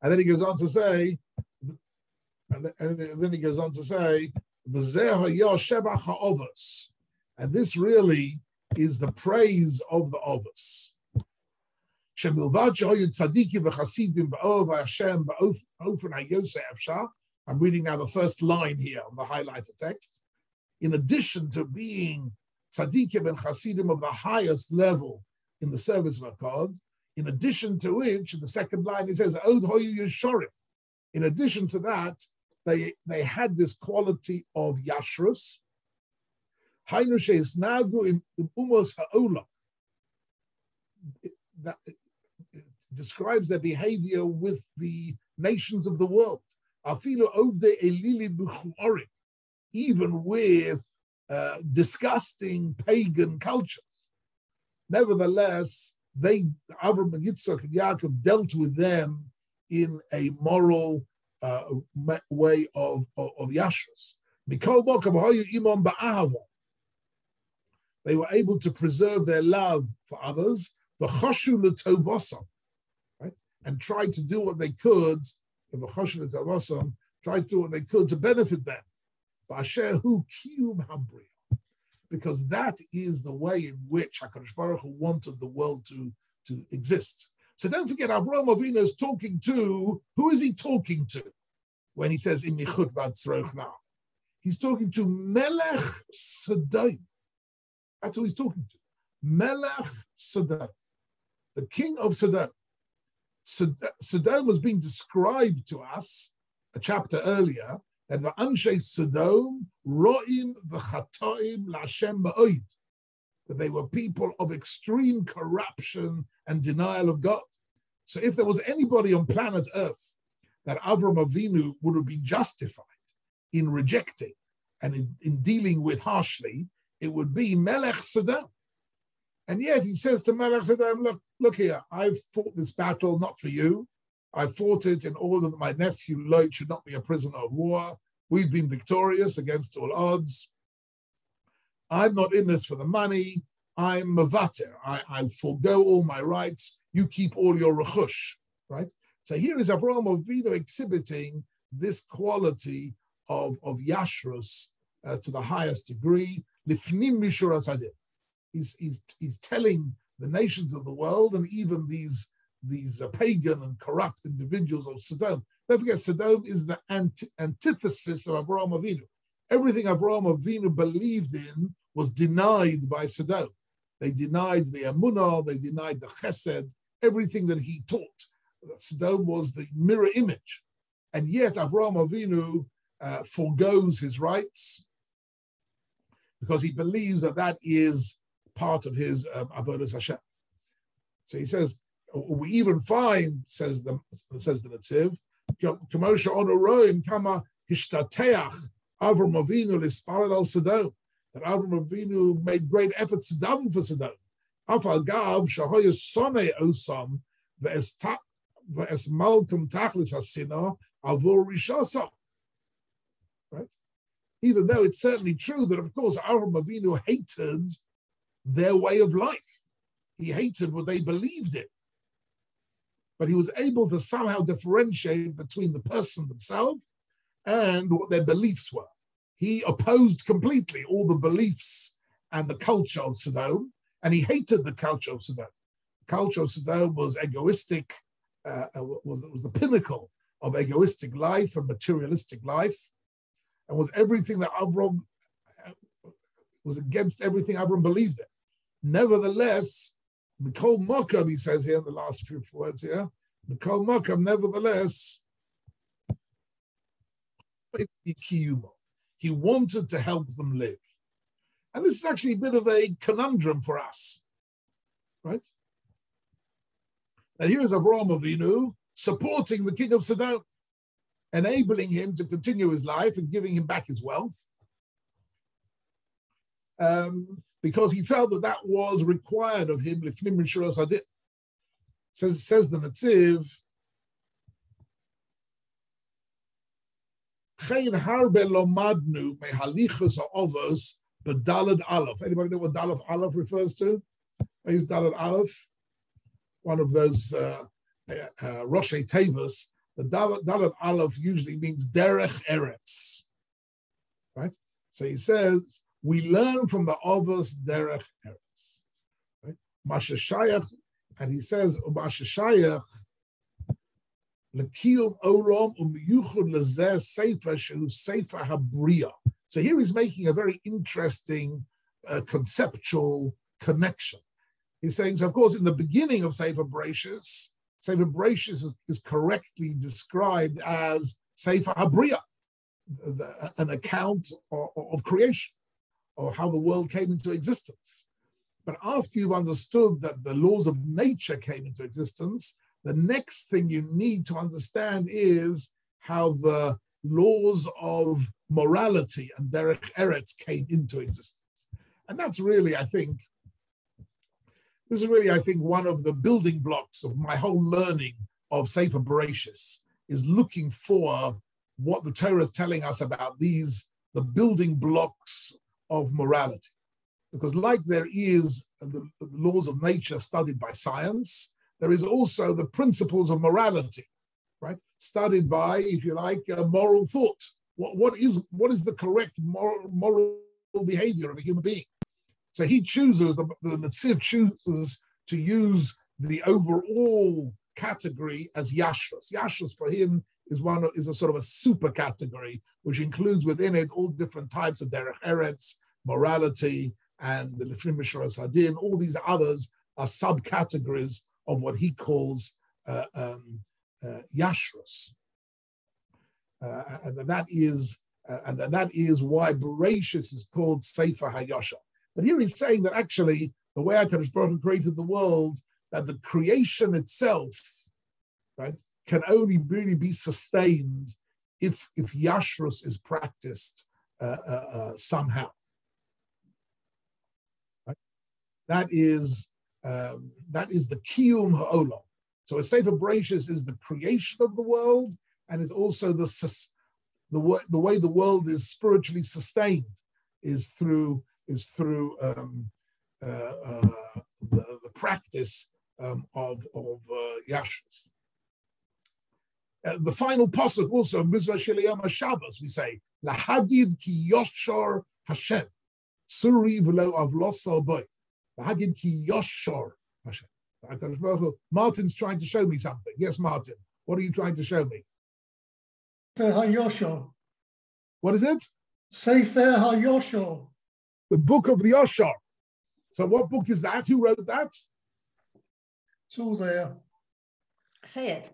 And then he goes on to say, and this really is the praise of the Avos. I'm reading now the first line here on the highlighted text. In addition to being tzaddikim and chasidim of the highest level in the service of God, in addition to which, in the second line, it says, Od hoyu yeshorim. In addition to that, they had this quality of yashrus. Hainu sheisnagu in umos ha'olam. That describes their behavior with the nations of the world. Afilu ovde elili b'chuorim, even with disgusting pagan cultures. Nevertheless, Avraham and Yitzchak and Yaakov dealt with them in a moral way of yashrus. Mikol bokav hoyu imam ba'ahava. They were able to preserve their love for others, v'choshu l'tovosam, right, and tried to do what they could. V'choshu l'tovosam, tried to do what they could to benefit them. B'asher hu kiyum habriya. Because that is the way in which HaKadosh Baruch Hu wanted the world to exist. So don't forget, Avraham Avinu is talking to, who is he talking to when he says, Im yichut v'atzroch now? He's talking to Melech Sodom. That's who he's talking to. Melech Sodom, the king of Sodom. Sodom was being described to us a chapter earlier, that the Anshe Sodom ro'im v'chatoim la'Hashem ma'od, that they were people of extreme corruption and denial of God. So if there was anybody on planet Earth that Avraham Avinu would have been justified in rejecting and in dealing with harshly, it would be Melech Sodom. And yet he says to Melech Sodom, look here, I've fought this battle not for you. I fought it in order that my nephew Lot should not be a prisoner of war. We've been victorious against all odds. I'm not in this for the money. I'm mavater. I forego all my rights. You keep all your rechush, right? So here is Avraham Avinu exhibiting this quality of yashrus to the highest degree. Lifnim mishur hasadim. He's telling the nations of the world and even these pagan and corrupt individuals of Sodom. Don't forget, Sodom is the antithesis of Avraham Avinu. Everything Avraham Avinu believed in was denied by Sodom. They denied the Emunah, they denied the Chesed, everything that he taught. Sodom was the mirror image. And yet Avraham Avinu forgoes his rights because he believes that is part of his Avodas Hashem. So he says, we even find, says the Netziv, K'moshe ono roim kama hishtateach Avraham Avinu lisparel al Sodom, that Avraham Avinu made great efforts to daven for Sodom. Afal gav shahoya sonei osam ve'es malkum tachlis hasina avur rishasa. Right? Even though it's certainly true that, of course, Avraham Avinu hated their way of life. He hated what they believed in. But he was able to somehow differentiate between the person themselves and what their beliefs were. He opposed completely all the beliefs and the culture of Sodom, and he hated the culture of Sodom. The culture of Sodom was egoistic, was the pinnacle of egoistic life and materialistic life, and was everything that Avraham was against everything Avraham believed in. Nevertheless, Mikol Mokum, he says here in the last few words here, Mikol Mokum, nevertheless, he wanted to help them live. And this is actually a bit of a conundrum for us, right? And here is Avraham Avinu supporting the king of Sodom, enabling him to continue his life and giving him back his wealth, because he felt that that was required of him. Lifnim Mishuras Hadin. Says the Netziv, Chein harbe lomadnu mehalichus ha'ovos b'dalad aleph. Anybody know what dalad aleph refers to? What is dalad aleph? One of those Roshei Tevos. The dalad aleph usually means derech eretz, right? So he says we learn from the ovos derech eretz, right? Mashashayach, and he says Mashashayach lekiyum olam umiyuchud lezeh sefer shehu sefer habriya. So here he's making a very interesting conceptual connection. He's saying, so of course, in the beginning of Sefer Bereshis is correctly described as Sefer Habriya, an account of creation, or how the world came into existence. But after you've understood that the laws of nature came into existence, the next thing you need to understand is how the laws of morality and derech eretz came into existence. And that's really, I think, one of the building blocks of my whole learning of Sefer Bereshis, is looking for what the Torah is telling us about the building blocks of morality. Because like there is the laws of nature studied by science, there is also the principles of morality, right? Studied by, if you like, moral thought. What is the correct moral behavior of a human being? So he chooses, the Netziv chooses to use the overall category as Yashrus. Yashrus for him is a sort of a super category, which includes within it all different types of derech eretz, morality, and the Lifnim Mishuras Hadin. All these others are subcategories of what he calls Yashrus. And that is why Bereshis is called Sefer HaYashar. But here he's saying that actually the way HaKadosh Baruch Hu created the world, that the creation itself, right, can only really be sustained if Yashrus is practiced somehow. Right? That is the Kiyum Ha'olam. So a Sefer Bereshis is the creation of the world, and is also the way the world is spiritually sustained is through the practice of Yashrus. The final pasuk also of Mitzvah Shel Shabbos, we say Lahagid ki Yoshor Hashem Suri v'lo avloso boy. Lahagid ki Yoshor Hashem. Martin's trying to show me something. Yes, Martin. What are you trying to show me? Sefer HaYoshor. What is it? Sefer HaYoshor. The book of the Yoshor. So what book is that? Who wrote that? It's all there. Say it.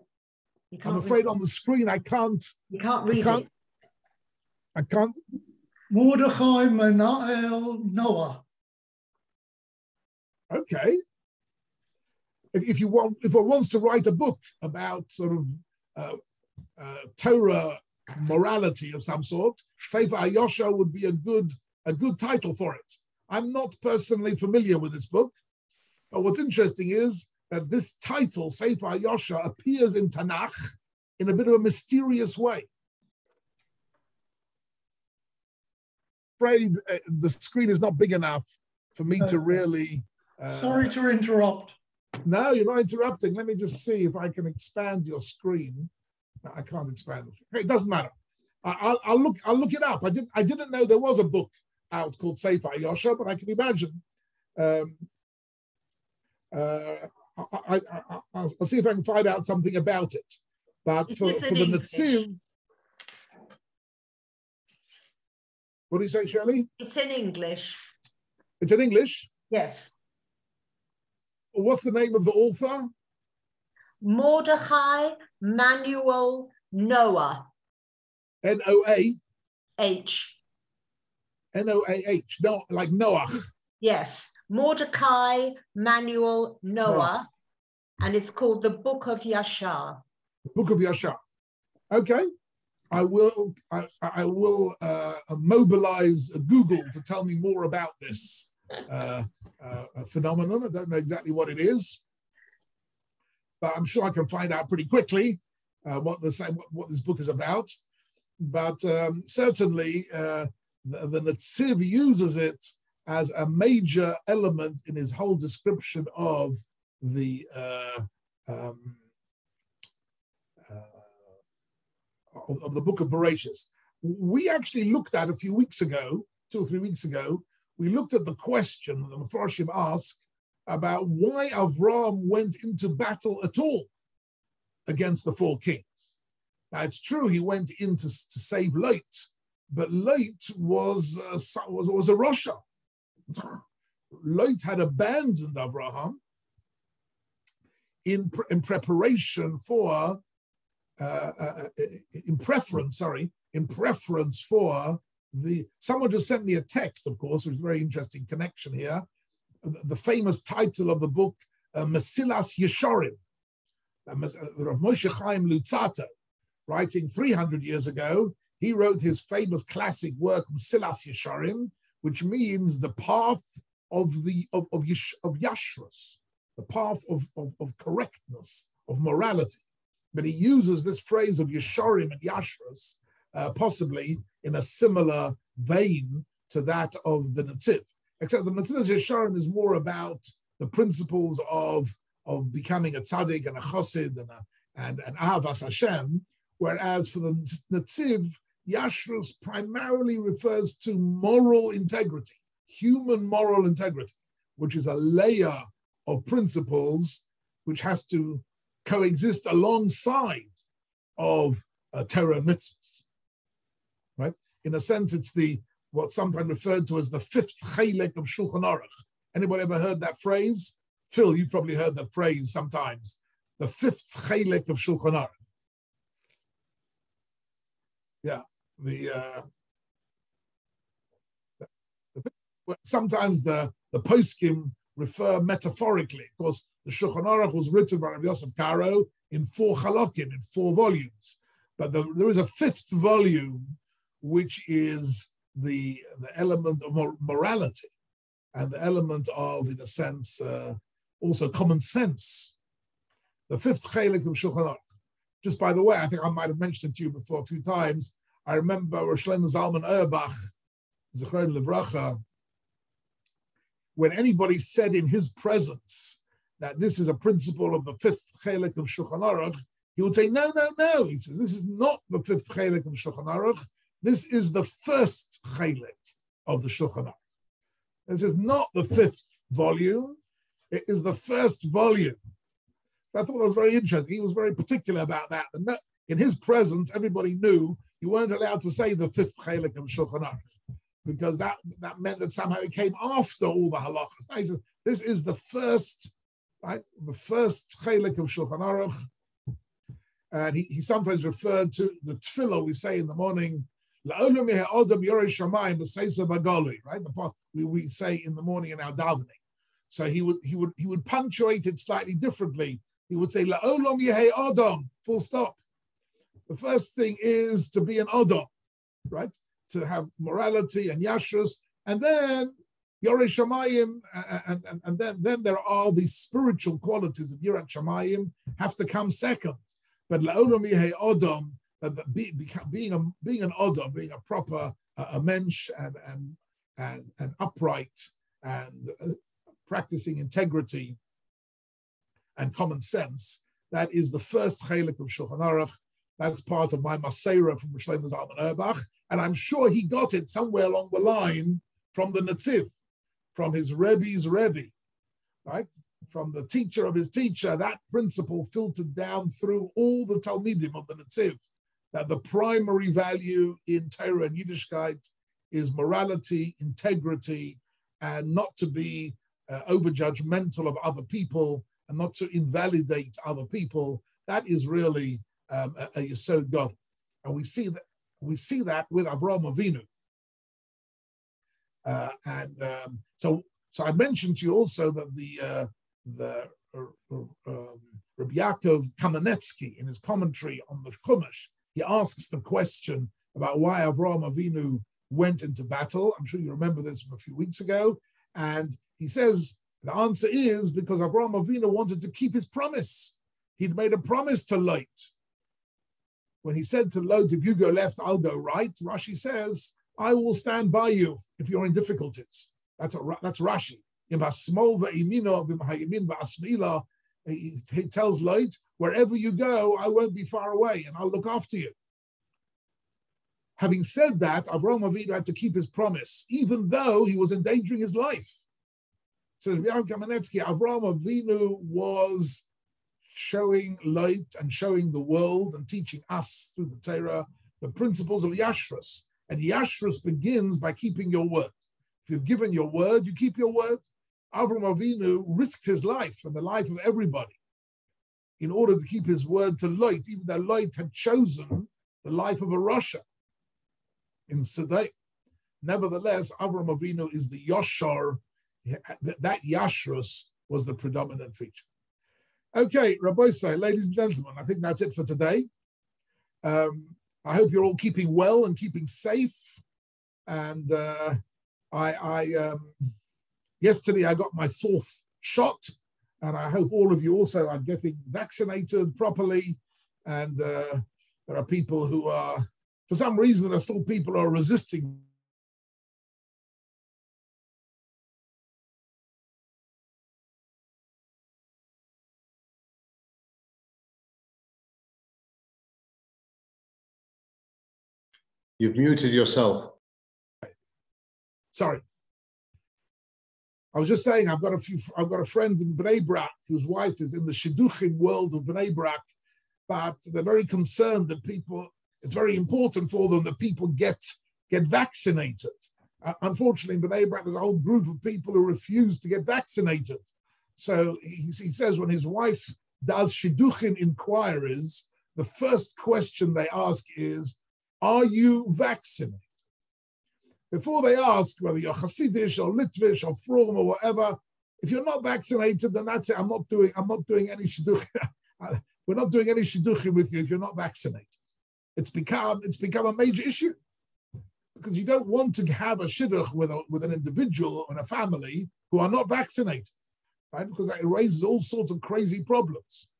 I'm afraid on the screen I can't. You can't read it. I can't. Mordechai Menael Noah. Okay. If one wants to write a book about sort of Torah morality of some sort, Sefer HaYoshar would be a good title for it. I'm not personally familiar with this book, but what's interesting is that this title, Sefer HaYoshar, appears in Tanakh in a bit of a mysterious way. I'm afraid the screen is not big enough for me to really... Sorry to interrupt. No, you're not interrupting. Let me just see if I can expand your screen. No, I can't expand it. It doesn't matter. I'll look it up. I didn't know there was a book out called Sefer Yosha, but I can imagine. I'll see if I can find out something about it. But for the Netziv, what do you say, Shirley? It's in English. It's in English? Yes. What's the name of the author? Mordechai Manuel Noah. Noah. H. Noah. No, like Noah. Yes. Mordecai Manuel Noah. And it's called the Book of Yashar. The Book of Yashar. Okay. I will mobilize Google to tell me more about this phenomenon. I don't know exactly what it is, but I'm sure I can find out pretty quickly what this book is about. But certainly the Netziv uses it as a major element in his whole description of the of the book of Bereshis. We actually looked at a few weeks ago, 2 or 3 weeks ago, we looked at the question the Mefarshim asked about why Avraham went into battle at all against the 4 kings. Now it's true he went in to save Lot, but Lot was a Russia. Lot had abandoned Avraham in preparation for in preference for the, someone just sent me a text, of course, which is a very interesting connection here. The famous title of the book, Mesilas Yesharim, Rav Moshe Chaim Luzzatto, writing 300 years ago, he wrote his famous classic work, Mesilas Yesharim, which means the path of Yashrus, the path of correctness, of morality. But he uses this phrase of Yesharim and Yashrus, possibly in a similar vein to that of the Netziv. Except the Mesilas Yesharim is more about the principles of becoming a tzaddik and a chassid and ahavas Hashem, whereas for the Netziv, Yashrus primarily refers to moral integrity, human moral integrity, which is a layer of principles which has to coexist alongside of Torah and mitzvahs, right? In a sense, it's what's sometimes referred to as the 5th chelek of Shulchan Aruch. Anybody ever heard that phrase? Phil, you've probably heard that phrase sometimes. The 5th chelek of Shulchan Aruch. Yeah, sometimes the poskim refer metaphorically. Of course, the Shulchan Aruch was written by Rabbi Yosef Karo in 4 halakim, in 4 volumes. But there is a 5th volume, which is the element of morality and the element of, in a sense, also common sense. The 5th chelek of Shulchan Aruch. Just by the way, I think I might have mentioned it to you before a few times. I remember Rosh Shlomo Zalman Auerbach, Zechron Livracha, when anybody said in his presence that this is a principle of the 5th chelek of Shulchan Aruch, he would say, no. He says, this is not the 5th chelek of Shulchan Aruch. This is the 1st chelek of the Shulchan Aruch. This is not the 5th volume. It is the 1st volume. I thought that was very interesting. He was very particular about that. And that, in his presence, everybody knew you weren't allowed to say the 5th chelek of Shulchan Aruch, because that meant that somehow it came after all the halachas. Now he says, this is the 1st, right? The 1st chelek of Shulchan Aruch. And he sometimes referred to the tefillah we say in the morning, right? The part we say in the morning in our davening. So he would punctuate it slightly differently. He would say, La'olam yehei Adam, full stop. The first thing is to be an Adam, right? To have morality and yashrus, and then Yorei Shamayim, and then there are these spiritual qualities of Yirat Shamayim have to come second. But La'olam yehei Adam, being an Adam, being a proper a mensch and upright, and practicing integrity and common sense. That is the first chelik of Shulchan Aruch. That's part of my Maseira from Shlomo Zalman Auerbach. And I'm sure he got it somewhere along the line from the Netziv, from his Rebbe's Rebbe, right? From the teacher of his teacher. That principle filtered down through all the Talmidim of the Netziv, that the primary value in Torah and Yiddishkeit is morality, integrity, and not to be over-judgmental of other people and not to invalidate other people. That is really a Yesod God. And we see that with Avraham Avinu. So I mentioned to you also that the Rabbi Yaakov Kamenetsky, in his commentary on the Chumash, he asks the question about why Avraham Avinu went into battle. I'm sure you remember this from a few weeks ago. And he says the answer is because Avraham Avinu wanted to keep his promise. He'd made a promise to Lot. When he said to Lot, if you go left, I'll go right, Rashi says, I will stand by you if you're in difficulties. That's Rashi. He tells Lot, wherever you go, I won't be far away and I'll look after you. Having said that, Avraham Avinu had to keep his promise, even though he was endangering his life. So Kamenetsky, Avraham Avinu was showing light and showing the world and teaching us through the Torah the principles of Yashrus. And Yashrus begins by keeping your word. If you've given your word, you keep your word. Avraham Avinu risked his life and the life of everybody in order to keep his word to Lot, even though Lot had chosen the life of a Rasha in Sedai. Nevertheless, Avraham Avinu is the Yashar. That Yashrus was the predominant feature. Okay, Rabbi Say, ladies and gentlemen, I think that's it for today. I hope you're all keeping well and keeping safe. And yesterday I got my 4th shot, and I hope all of you also are getting vaccinated properly. And there are people who are, for some reason, there are still people who are resisting. You've muted yourself. Sorry. I was just saying I've got a friend in Bnei Brak whose wife is in the Shidduchim world of Bnei Brak, but they're very concerned that it's very important for them that people get vaccinated. Unfortunately, in Bnei Brak, there's a whole group of people who refuse to get vaccinated. So he says when his wife does Shidduchim inquiries, the first question they ask is, are you vaccinated? Before they ask whether you're Hasidish or Litvish or Frum or whatever, if you're not vaccinated, then that's it. I'm not doing any shidduchim. We're not doing any shidduchim with you if you're not vaccinated. It's become a major issue because you don't want to have a shidduch with an individual and a family who are not vaccinated, right? Because that raises all sorts of crazy problems.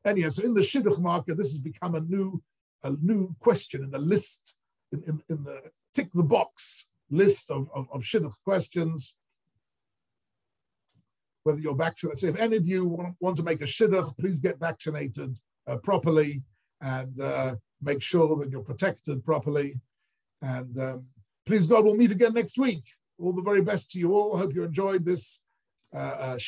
Anyhow, so in the shidduch market, this has become a new question in the list, in the tick the box list of shidduch questions. Whether you're vaccinated, so if any of you want to make a shidduch, please get vaccinated properly and make sure that you're protected properly. And please God, we'll meet again next week. All the very best to you all. I hope you enjoyed this